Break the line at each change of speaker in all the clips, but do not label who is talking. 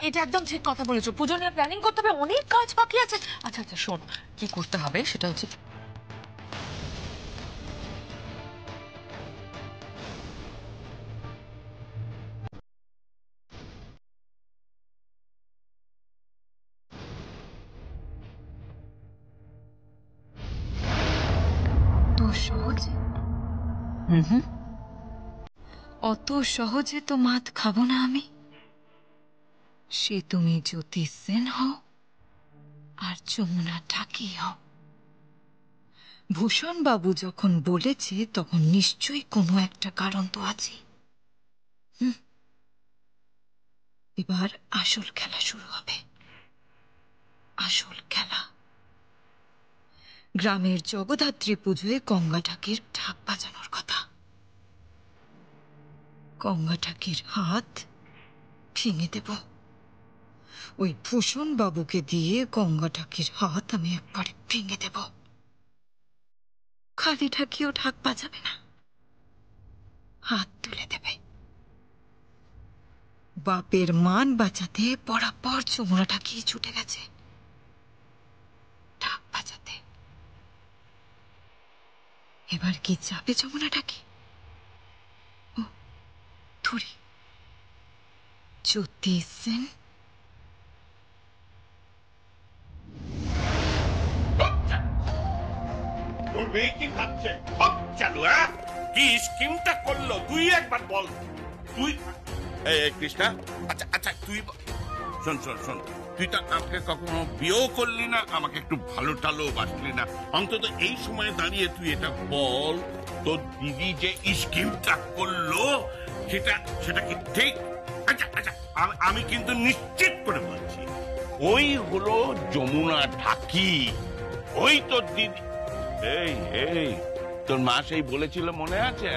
এটা একদম ঠিক কথা বলেছো। পুজো নিয়ে প্ল্যানিং করতে হবে, অনেক কাজ বাকি আছে। আচ্ছা আচ্ছা শোন, কি করতে হবে সেটা হচ্ছে তো সহজে অত সহজে তো মাত খাবো না আমি। সে তুমি জ্যোতি সেন হও আর যমুনা ঢাকি হও, ভূষণ বাবু যখন বলেছে তখন নিশ্চয়ই কোনো একটা কারণ তো আছে। এবার আসল খেলা শুরু হবে। আসল খেলা গ্রামের জগদ্ধাত্রী পুজোয় গঙ্গা ঠাকির ঢাক বাজানোর কথা। গঙ্গা ঠাকির হাত ভেঙে দেব। ওই ভূষণ বাবুকে দিয়ে গঙ্গা ঠাকির হাত আমি একবারে ভেঙে দেব। খালি ঠাকিও ঢাক বাজাবে না, হাত তুলে দেবে। বাপের মান বাঁচাতে বরাবর যমুনা ঠাকি ছুটে গেছে ঢাক বাজাতে। এবার কি যাবে যমুনা ঠাকি? ও থুড়ি, জ্যোতি সেন
তোর মেয়ে কি ভাবছে? চালু কি স্কিমটা করলো তুই একবার বল। তুই কৃষ্ণা, আচ্ছা আচ্ছা তুই শোন শোন শোন, তুই তো আমাকে কখনো বিয়েও করলি না, আমাকে একটু ভালো টালো বাসলি না। অন্তত এই সময় দাঁড়িয়ে তুই এটা বল, তোর দিদি যে স্কিমটা করলো সেটা সেটা কি ঠিক? আচ্ছা আচ্ছা আমি কিন্তু নিশ্চিত করে বলছি ওই হলো যমুনা ঢাকি, ওই তোর দিদি। এই এই তোর মা সেই বলেছিল মনে আছে?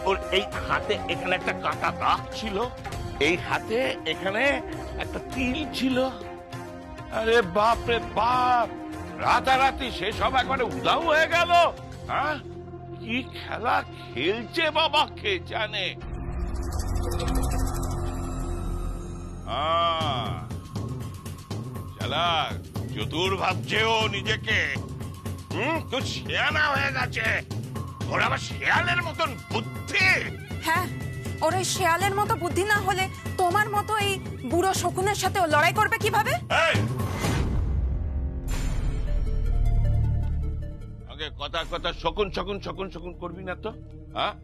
ওর এই হাতে এখানে একটা কাটা দাগ ছিল, এই হাতে এখানে একটা তিল ছিল। আরে বাপ রে বাপ, রাতারাতি সেসব একবারে উধাও হয়ে গেল। হ্যাঁ, কি খেলা খেলছে বাবা কে জানে। চালাক চতুর ভাবছে ও নিজেকে। তো শেয়ানা হয়ে গেছে, ওর আবার শেয়ালের মতন বুদ্ধি।
হ্যাঁ, ওর এই শেয়ালের মতো বুদ্ধি না হলে তোমার মতো এই বুড়ো শকুনের সাথে ও লড়াই করবে কিভাবে?
আগে কথা কথা শকুন শকুন শকুন শকুন করবি না তো। হ্যাঁ,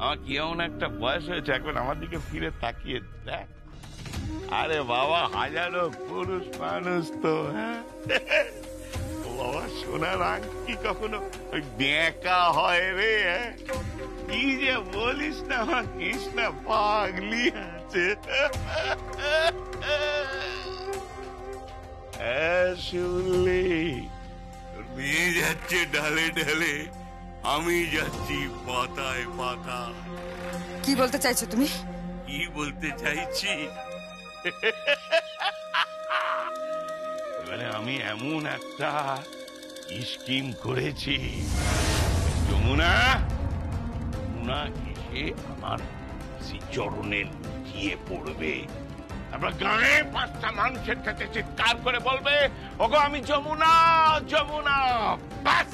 আমার কি এমন একটা বয়স হয়েছে, একবার আমার দিকে ফিরে তাকিয়ে দেখ। আরে বাবা, হাজারো পুরুষ মানুষ তো। হ্যাঁ বাবা, সোনার আংটি কখনো বেঁকা হয় রে? কি যে বলিস না আমার কৃষ্ণা, পাগলি আছে। শুনলি, মেয়ে যাচ্ছে ঢালে ঢালে, আমি যাচ্ছি পাতায় পাতায়।
কি বলতে চাইছো তুমি?
কি বলতে চাইছি, এবারে আমি এমন একটা স্কিম করেছি, যমুনা যমুনা এসে আমার চরণে লুটিয়ে পড়বে। আমরা গায়ে 5টা মানুষের কাছে চিৎকার করে বলবে, ওগো আমি যমুনা যমুনা, ব্যাস।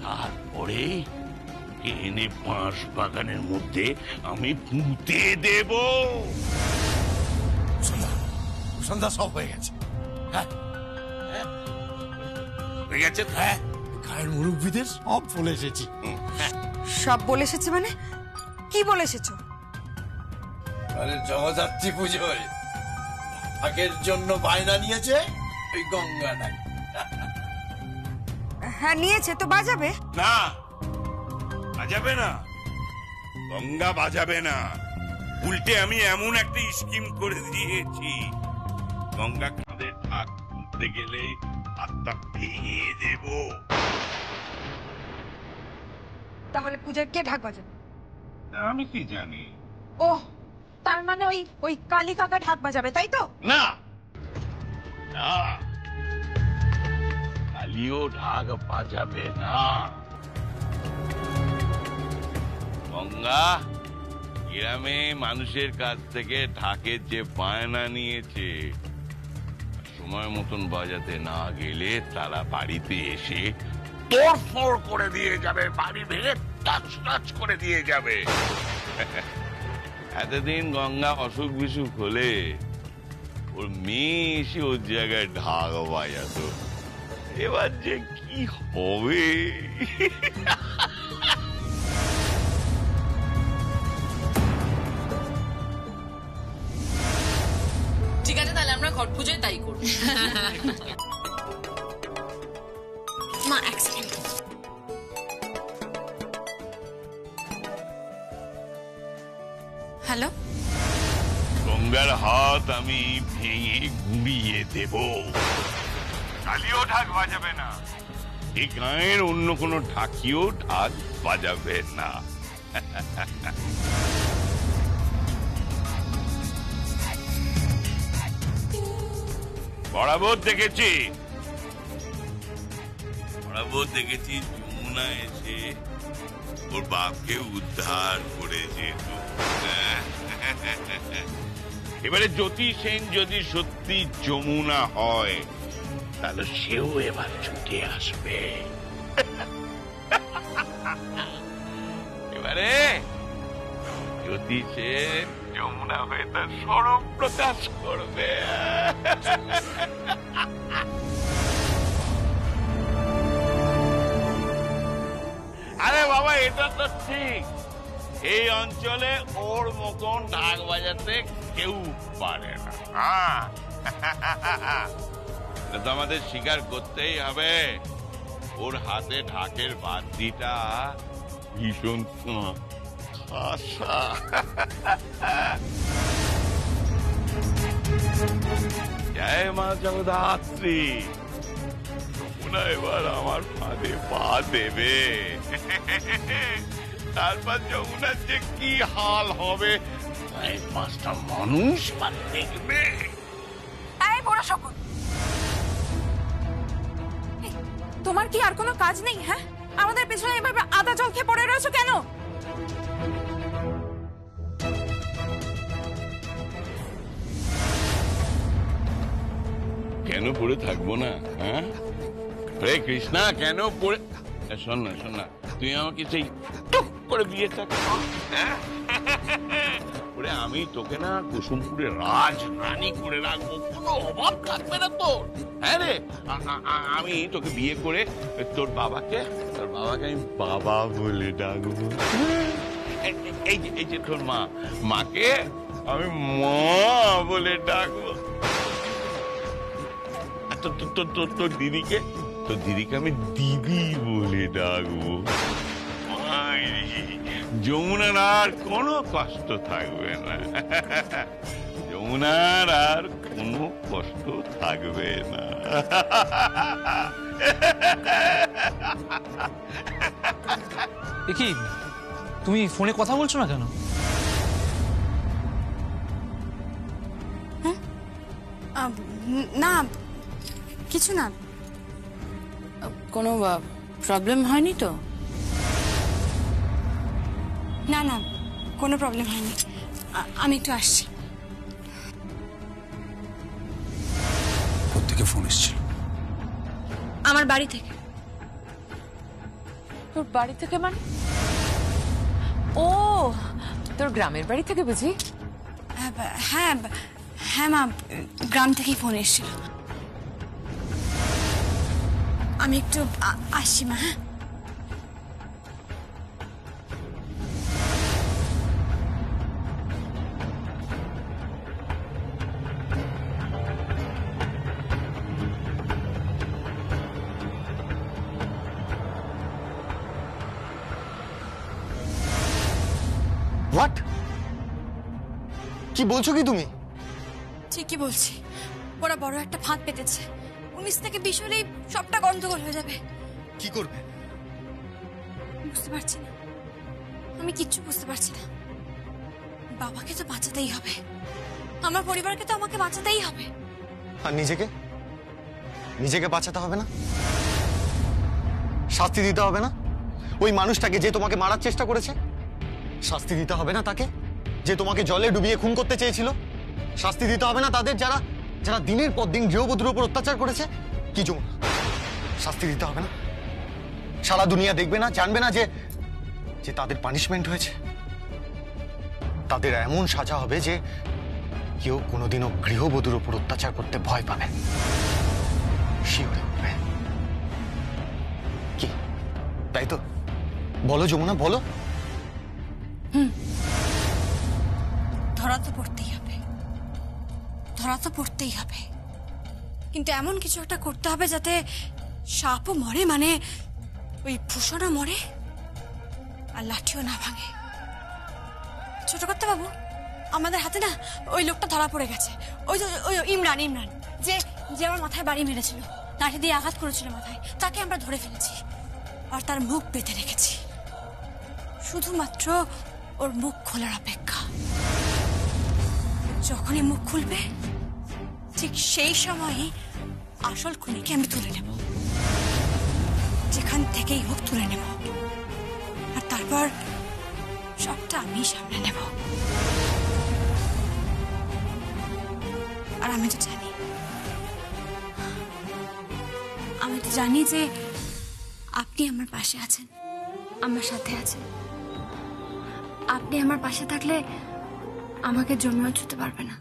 তারপরে এনে বাঁশ বাগানের মধ্যে আমি পুঁতে দেব।
সন্ধ্যা সব হয়ে গেছে। হ্যাঁ
হয়ে গেছে। হ্যাঁ,
গায়ের মুরব্বীদের সব বলে এসেছি।
সব বলে এসেছে মানে কি বলে এসেছো?
আরে জগদ্ধাত্রী পুজোয় আগের জন্য বায়না নিয়েছে ওই গঙ্গা ঢাকি।
হ্যাঁ নিয়েছে তো, বাজাবে
না, বাজাবে না, গঙ্গা বাজাবে না। উল্টে আমি এমন একটা স্কিম করে দিয়েছি, গঙ্গা কাঁধে ঢাক তুলতে গেলে হাতটা ভেঙে দেব।
তাহলে পূজার কে ঢাক বাজাবে?
আমি কি জানি।
ও, তার মানে ওই কালী কাকা ঢাক বাজাবে, তাই তো?
না না, কালিও ঢাক বাজাবে না। গঙ্গা গ্রামে মানুষের কাছ থেকে ঢাকের যে বায়না নিয়েছে, সময় মতন বাজাতে না গেলে তারা বাড়িতে এসে তোড়ফোড় করে দিয়ে যাবে, বাড়ি ভেঙে টাচ টাচ করে দিয়ে যাবে। এতদিন গঙ্গা অসুখ বিসুখ হলে ওর মেয়ে এসে ওর জায়গায় ঢাক বাজাতো, এবার যে কি হবে।
ঠিক আছে, তাহলে আমরা ঘট পুজোয় তাই করব।
মা এক সেকেন্ড। হ্যালো,
গঙ্গার হাত আমি ভেঙে গুঁড়িয়ে দেব, কালিও ঢাক বাজাবে না, এই গায়ের অন্য কোনো ঢাকিও ঢাক বাজাবে না। বরাবর দেখেছি যমুনা এসে ওর বাপকে উদ্ধার করেছে। এবারে জ্যোতি সেন যদি সত্যি যমুনা হয়, তাহলে সেও এবার ছুটে আসবে। এবারে জ্যোতি সেন যমুনা হয়ে তার স্বরূপ প্রকাশ করবে। আরে বাবা, এটা তো ঠিক, এই অঞ্চলে ওর মতন ঢাক বাজাতে কেউ পারে না। তো আমাদের স্বীকার করতেই হবে, ওর হাতে ঢাকের বাদ্যিটা ভীষণ খাসা। জয় মা জগদ্ধাত্রী, যমুনা এবার আমার ফাঁদে পা দেবে, তারপর যমুনার যে কি হাল হবে পাঁচটা মানুষ দেখবে।
এই বড় শকুন, তোমার কি আর কোনো কাজ নেই? হ্যাঁ, আমাদের পেছনে এভাবে আদা জল খেয়ে পড়ে রয়েছো কেন?
কেন পড়ে থাকবো না? হ্যাঁ রে কৃষ্ণা, কেন পড়ে? শোন না, তুই আমাকে সেই টুক করে বিয়ে থাক, আমি তোকে না কুসুমপুরে রাজ রানী করে রাখবো, কোনো অভাব থাকবে না তোর। হ্যাঁ রে, আমি তোকে বিয়ে করে তোর বাবাকে আমি বাবা বলে ডাকবো। এই যে তোর মাকে আমি মা বলে ডাকবো। তোর দিদিকে আমি দিদি বলে ডাকবো। যমুনার আর কোনো কষ্ট থাকবে না, যমুনার আর কোনো কষ্ট থাকবে না।
কি তুমি ফোনে কথা বলছো না কেন?
না কিছু না।
কোনো প্রবলেম হয়নি তো?
না না, কোনো প্রবলেম হয়নি। আমি একটু আসছি।
কোত্থেকে ফোন এসেছিল?
আমার বাড়ি থেকে।
তোর বাড়ি থেকে মানে? ও, তোর গ্রামের বাড়ি থেকে বুঝি?
হ্যাঁ হ্যাঁ মা, গ্রাম থেকেই ফোন এসেছিল। আমি একটু আসছি মা। হ্যাঁ,
হোয়াট? কি বলছো কি তুমি?
ঠিকই বলছি, ওরা বড় একটা ফাঁদ পেতেছে। 19 থেকে 20 হলেই সবটা গন্ডগোল হয়ে যাবে।
কি করবে?
বুঝতে পারছি না, আমি কিচ্ছু বুঝতে পারছি না। বাবাকে তো বাঁচাতেই হবে, আমার পরিবারকে তো আমাকে বাঁচাতেই হবে।
আর নিজেকে বাঁচাতে হবে না? শাস্তি দিতে হবে না ওই মানুষটাকে যে তোমাকে মারার চেষ্টা করেছে? শাস্তি দিতে হবে না তাকে? যে তোমাকে জলে ডুবিয়ে খুন করতে চেয়েছিল? শাস্তি দিতে হবে না তাদের, যারা যারা দিনের পর দিন গৃহবধূর উপর অত্যাচার করেছে? কি যমুনা, শাস্তি দিতে হবে না? সারা দুনিয়া দেখবে না, জানবে না যে যে তাদের পানিশমেন্ট হয়েছে? তাদের এমন সাজা হবে যে কেউ কোনোদিনও গৃহবধূর উপর অত্যাচার করতে ভয় পাবে, শিওরে উঠবে। কি তাই তো? বলো যমুনা, বলো।
ধরা তো পড়তেই হবে, ধরা তো পড়তেই হবে, কিন্তু এমন কিছু একটা করতে হবে যাতে সাপও মরে, মানে ওই ভূষণও মরে আর লাঠিও না ভাঙে। ছোট করতে বাবু, আমাদের হাতে না ওই লোকটা ধরা পড়ে গেছে। ওই ওই ইমরান, ইমরান যে যে আমার মাথায় বাড়ি মেরেছিল, লাঠি দিয়ে আঘাত করেছিল মাথায়, তাকে আমরা ধরে ফেলেছি আর তার মুখ বেঁধে রেখেছি। শুধুমাত্র ওর মুখ খোলার অপেক্ষা। যখনই মুখ খুলবে ঠিক সেই সময়ই আসল খুনিকে আমি তুলে নেব, যেখান থেকেই হোক তুলে নেব, আর তারপর সবটা আমি সামনে নেব। আর আমি তো জানি যে আপনি আমার পাশে আছেন, আমার সাথে আছেন। আপনি আমার পাশে থাকলে আমাকে যমুনা ছুঁতে পারবে না।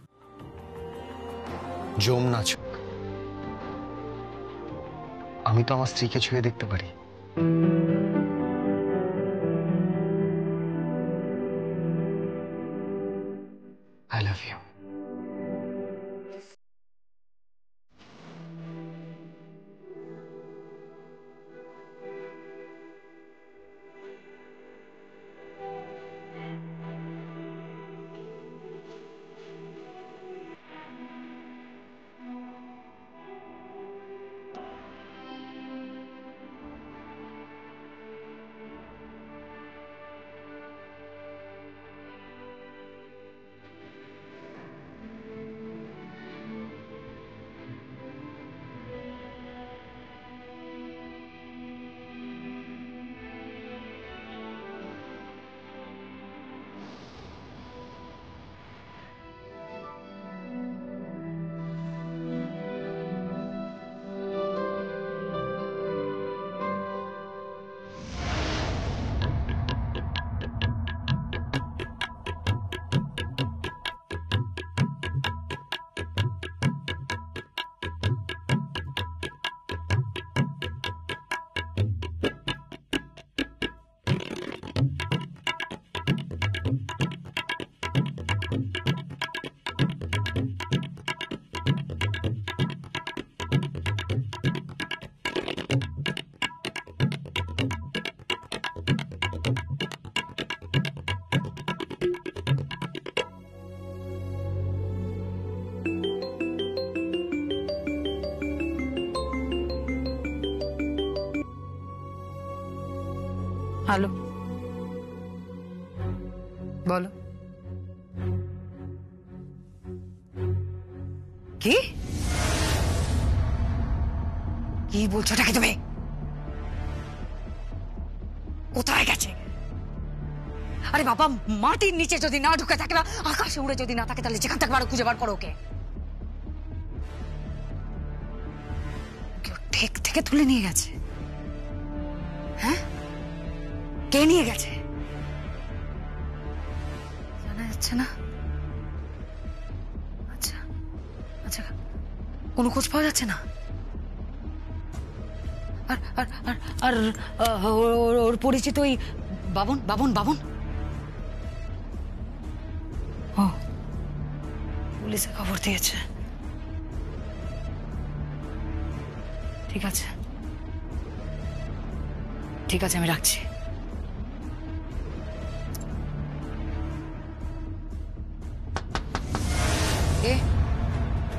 যমুনা ছুঁক, আমি তো আমার স্ত্রীকে ছুঁয়ে দেখতে পারি। I love you.
হ্যালো, বলো। কি কি বলছোটাকে তুমি? কোথায় গেছে? আরে বাবা, মাটির নিচে যদি না ঢুকে থাকে, না আকাশে উড়ে যদি না থাকে, তাহলে যেখান থেকে আরো খুঁজে বার করো ওকে। কেউ ঠেক থেকে তুলে নিয়ে গেছে? হ্যাঁ, কে নিয়ে গেছে জানা যাচ্ছে না। আচ্ছা আচ্ছা, কোনো খোঁজ পাওয়া যাচ্ছে না? আর আর আর আর ওর পরিচিত ওই বাবন বাবন বাবন ও পুলিশে খবর দিয়েছে। ঠিক আছে ঠিক আছে, আমি রাখছি।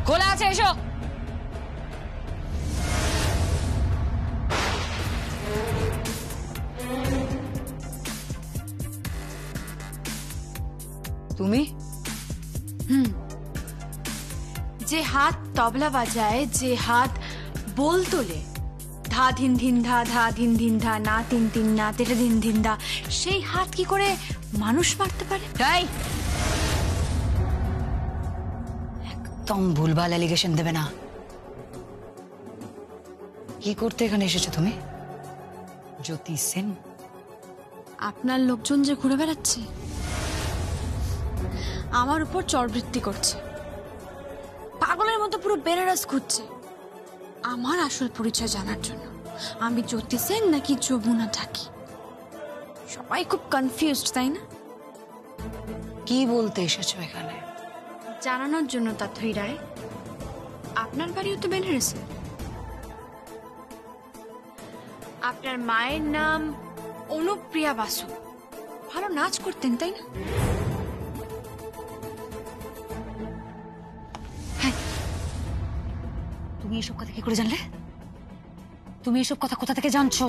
খোলা আছে, এসো। তুমি?
যে হাত তবলা বাজায়, যে হাত বোল তোলে, ধা ধিন ধিন ধা, ধা ধিন ধিন ধা, না তিন তিন না তেরে ধিন ধিন ধা, সেই হাত কি করে মানুষ মারতে পারে?
তাই একদম ভুলভাল অ্যালিগেশন দেবে না। কি করতে এখানে এসেছো তুমি? জ্যোতি সেন?
আপনার লোকজন যে ঘুরে বেড়াচ্ছে, আমার উপর চরবৃত্তি করছে, পাগলের মতো পুরো বেনারস খুঁজছে আমার আসল পরিচয় জানার জন্য। আমি জ্যোতি সেন নাকি যমুনা ঢাকি? সবাই খুব কনফিউজড, তাই না?
কি বলতে এসেছো এখানে?
জানানোর জন্য তাথই রায়, আপনার বাড়িও তো বেনারসে। আপনার মায়ের নাম অনুপ্রিয়া বাসু, ভালো নাচ করতেন, তাই না?
তুমি এসব কথা কি করে জানলে? তুমি এসব কথা কোথা থেকে জানছো?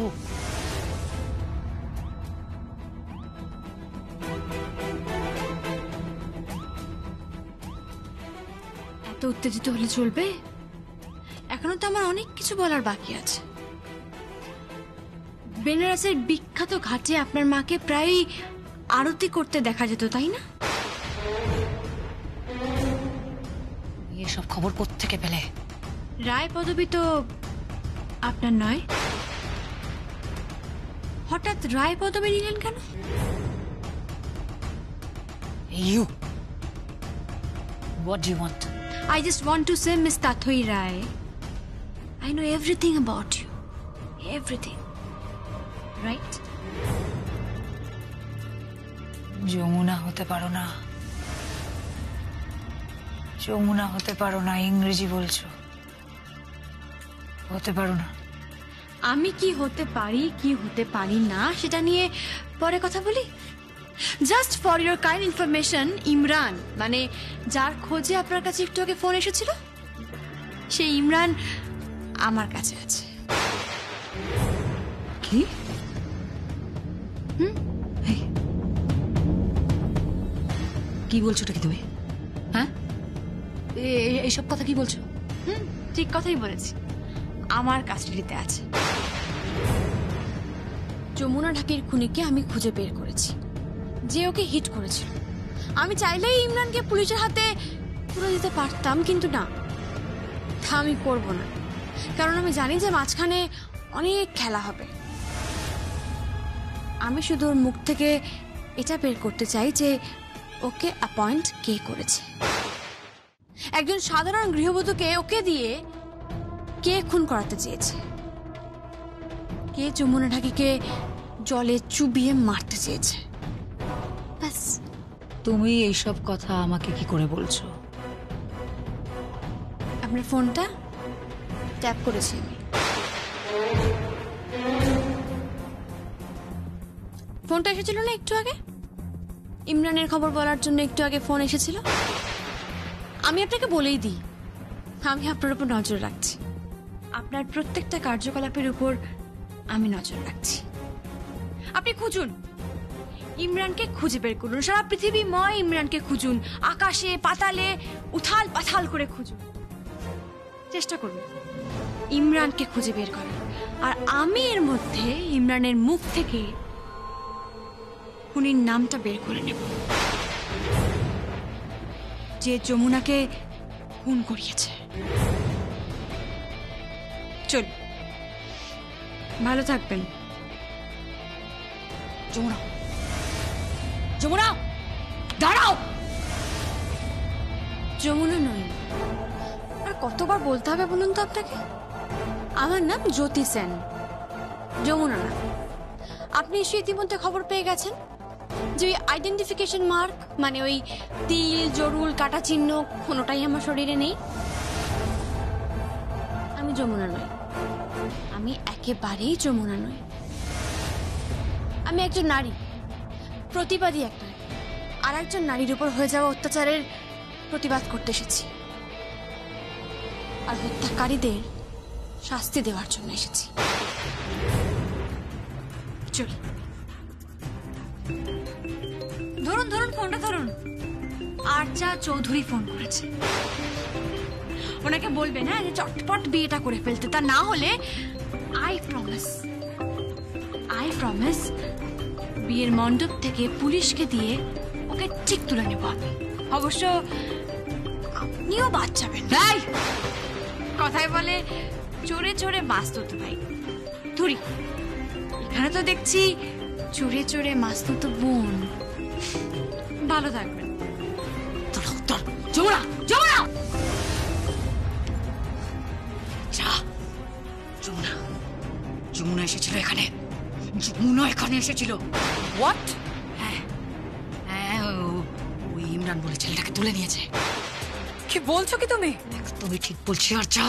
এত উত্তেজিত হলে চলবে? এখনো তো আমার অনেক কিছু বলার বাকি আছে। বেনারসের বিখ্যাত ঘাটে আপনার মাকে প্রায় আরতি করতে দেখা যেত, তাই না?
এসব খবর কোত্থেকে পেলে?
রায় পদবী তো আপনার নয়, হঠাৎ রায় পদবী নিলেন কেন?
You. What do you want?
I just want to say, Miss Tathoi Rai, I know everything about you. Everything. Right?
Jamuna হতে পারো না, যমুনা হতে পারো না, ইংরেজি বলছো। হতে পারো না।
আমি কি হতে পারি কি হতে পারি না সেটা নিয়ে পরে কথা বলি। Just for your kind information, Imran মানে যার খোঁজে আপনার কাছে একটু আগে ফোন এসেছিল, সেই ইমরান আমার কাছে আছে।
কি? কি বলছো কি তুমি? হ্যাঁ, এইসব কথা কি বলছো?
ঠিক কথাই বলেছি, আমার কাস্টাডিতে আছে। যমুনা ঢাকির খুনিকে আমি খুঁজে বের করেছি, যে ওকে হিট করেছিল। আমি চাইলেই ইমরানকে পুলিশের হাতে তুলে দিতে পারতাম, কিন্তু না, তা আমি করব না। কারণ আমি জানি যে মাঝখানে অনেক খেলা হবে। আমি শুধু ওর মুখ থেকে এটা বের করতে চাই যে ওকে অ্যাপয়েন্ট কে করেছে। একজন সাধারণ গৃহবধূকে ওকে দিয়ে কে খুন করাতে চেয়েছে, কে যমুনা ঢাকিকে জলে চুবিয়ে মারতে চেয়েছে। ব্যাস।
তুমি এইসব কথা আমাকে কি করে বলছো?
আপনার ফোনটা ট্যাপ করেছি আমি। ফোনটা এসেছিল না একটু আগে? ইমরানের খবর বলার জন্য একটু আগে ফোন এসেছিল। আমি আপনাকে বলেই দিই, আমি আপনার উপর নজর রাখছি। আপনার প্রত্যেকটা কার্যকলাপের উপর আমি নজর রাখছি। আপনি খুঁজুন, ইমরানকে খুঁজে বের করুন, সারা পৃথিবীময় ইমরানকে খুঁজুন, আকাশে পাতালে উথাল পাথাল করে খুঁজুন, চেষ্টা করুন ইমরানকে খুঁজে বের করার। আর আমি এর মধ্যে ইমরানের মুখ থেকে খুনির নামটা বের করে নেব, যে যমুনাকে খুন করিয়েছে। চল, ভালো থাকবেন।
যমুনা, যমুনা দাঁড়াও।
যমুনা নয়, আর কতবার বলতে হবে বলুন তো আপনাকে? আমার নাম জ্যোতি সেন, যমুনা না। আপনি এসে ইতিমধ্যে খবর পেয়ে গেছেন যে ওই আইডেন্টিফিকেশন মার্ক, মানে ওই তিল, জরুল, কাটা চিহ্ন কোনোটাই আমার শরীরে নেই। আমি যমুনা নই, আমি একেবারেই যমুনা নই। আমি একজন নারী, প্রতিবাদী একটা, আর একজন নারীর উপর হয়ে যাওয়া অত্যাচারের প্রতিবাদ করতে এসেছি, আর হত্যাকারীদের শাস্তি দেওয়ার জন্য এসেছি। চল, ধরুন ধরুন ফোনটা ধরুন। আরচা চৌধুরী ফোন করেছে। ওনাকে বলবে না যে চটপট বিয়েটা করে ফেলতে, তা না হলে আই প্রমিস বিয়ের মণ্ডপ থেকে পুলিশকে দিয়ে ওকে ঠিক তুলে নেব আমি। অবশ্য আপনি আপনিও বাদ যাবেন।
তাই
কথায় বলে চোরে চোরে মাছ ধরতে ভাই ধরি, এখানে তো দেখছি চোরে চোরে মাছ ধরতে বোন। ভালো থাকবেন।
যমুনা যমুনা যা। যমুনা যমুনা এসেছিল এখানে, যমুনা এখানে এসেছিল।
হোয়াট?
হ্যাঁ হ্যাঁ, ওই ইমরান বলে ছেলেটাকে তুলে নিয়েছে।
কি বলছো কি তুমি?
তুমি ঠিক বলছি। আর যা,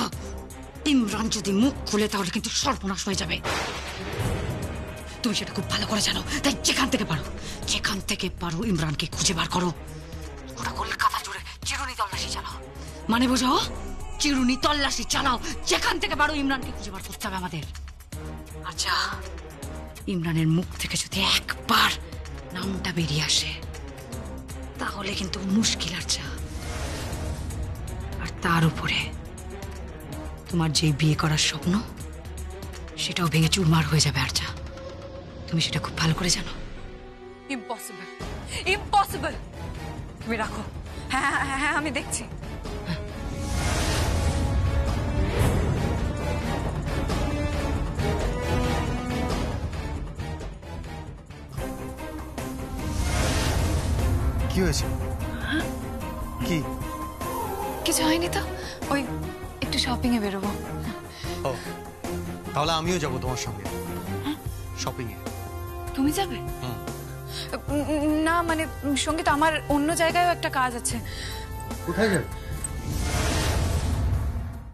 ইমরান যদি মুখ খুলে তাহলে কিন্তু সর্বনাশ হয়ে যাবে। তুমি সেটা খুব ভালো করে জানো, তাই যেখান থেকে পারো ইমরানকে খুঁজে বার করো। ওটা কলকাতা জুড়ে চিরুনি তল্লাশি চালাও, মানে বোঝো, চিরুনি তল্লাশি চালাও। যেখান থেকে পারো ইমরানকে খুঁজে বার করতে হবে আমাদের। আচ্ছা, ইমরানের মুখ থেকে যদি একবার নামটা বেরিয়ে আসে তাহলে কিন্তু মুশকিল। আর তার উপরে তোমার যে বিয়ে করার স্বপ্ন সেটাও ভেঙে চুরমার হয়ে যাবে। আরজা, তুমি সেটা খুব ভালো করে জানো।
Impossible, impossible. তুমি রাখো। হ্যাঁ হ্যাঁ হ্যাঁ, আমি দেখছি।
কি হয়েছে? কি?
কিছু হয়নি তো, ওই একটু শপিং এ বেরোবো।
ও, তাহলে আমিও যাব তোমার সঙ্গে শপিং এ।
তুমি যাবে? না মানে সঙ্গীত, আমার অন্য জায়গায়ও একটা কাজ আছে।
কোথায় যাবে?